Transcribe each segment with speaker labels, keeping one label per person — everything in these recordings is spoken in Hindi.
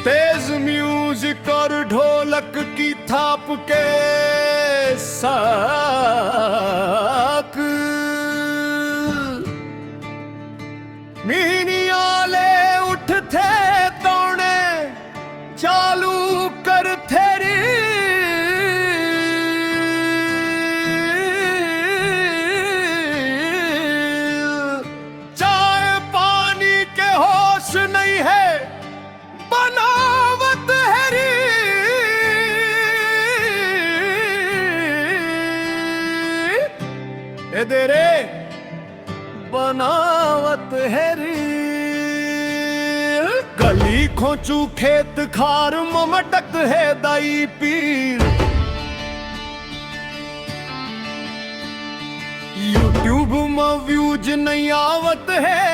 Speaker 1: तेज म्यूजिक और ढोलक की थाप के साथ मीनियाले उठ थे दौड़े चालू कर थेरी चाय पानी के होश नहीं है बनावत हैरी एदेरे बनावत हैरी गली खोचू खेत खार ममटक है दाई पीर यूट्यूब में व्यूज नहीं आवत है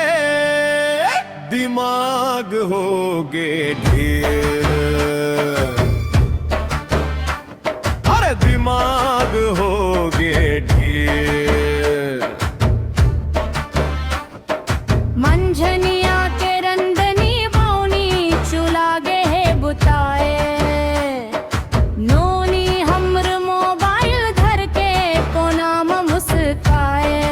Speaker 1: दिमाग हो गे ढेर अरे दिमाग हो गे ढेर
Speaker 2: मंझनिया के रंदनी बाउनी चुला गे है बुताए नोनी हमर मोबाइल धर के कोना में मुस्काए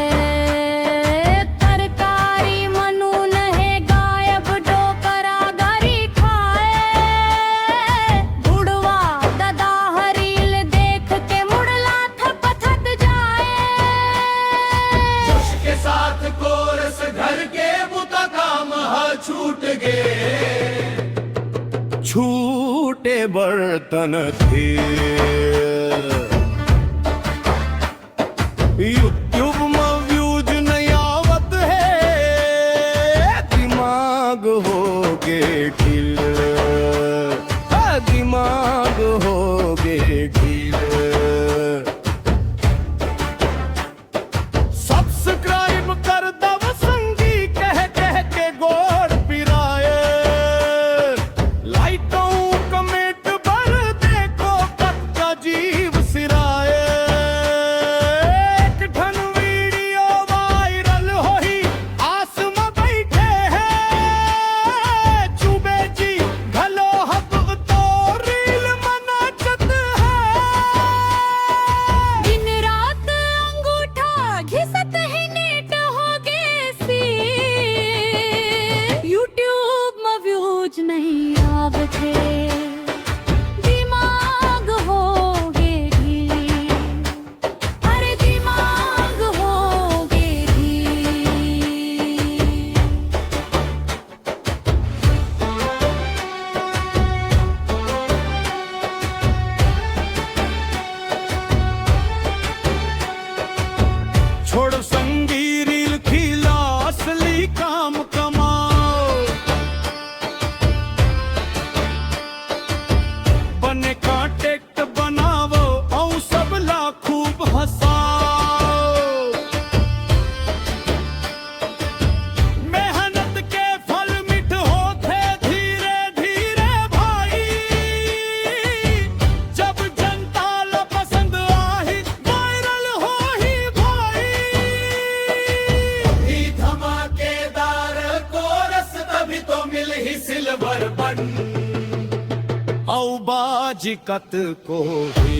Speaker 2: तरकारी मनून है गायब डोकरा गरी खाए बुढ़वा ददा हरील देख के मुड़ला थप थक जाए
Speaker 1: जोश के साथ कोरस घर के बुता काम छूट गए छूटे बर्तन थे यूट्यूब में व्यूज नहीं आवत है दिमाग हो गे ढील दिमाग हो गे ढील सब्सक्राइब कर दव संगी कह कह के गोड़ पिराए लाइकों कमेंट भर देखो कच्चा जीव सिराए एक ठन वीडियो वायरल होई आस में बैठे हैं चुबे जी घलो हब तो रील मनाचत है
Speaker 2: दिन रात अंगूठा घिसत है नेट हो गे सी यूट्यूब में व्यूज नहीं आवते दिमाग हो गे ढील अरे दिमाग हो गे ढील
Speaker 1: छोड़ संगी रील खिला असली काम कमाओ बने कांटेक्ट बनावो औ सबला खूब हंसाओ मेहनत के फल मिठ होते धीरे धीरे भाई जब जनता ला पसंद आही वायरल हो ही भाई ही धमाकेदार कोरस तभी तो मिल ही सिल्वर बन औ बाजिकत को भी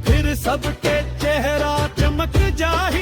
Speaker 1: फिर सबके चेहरा चमक जाए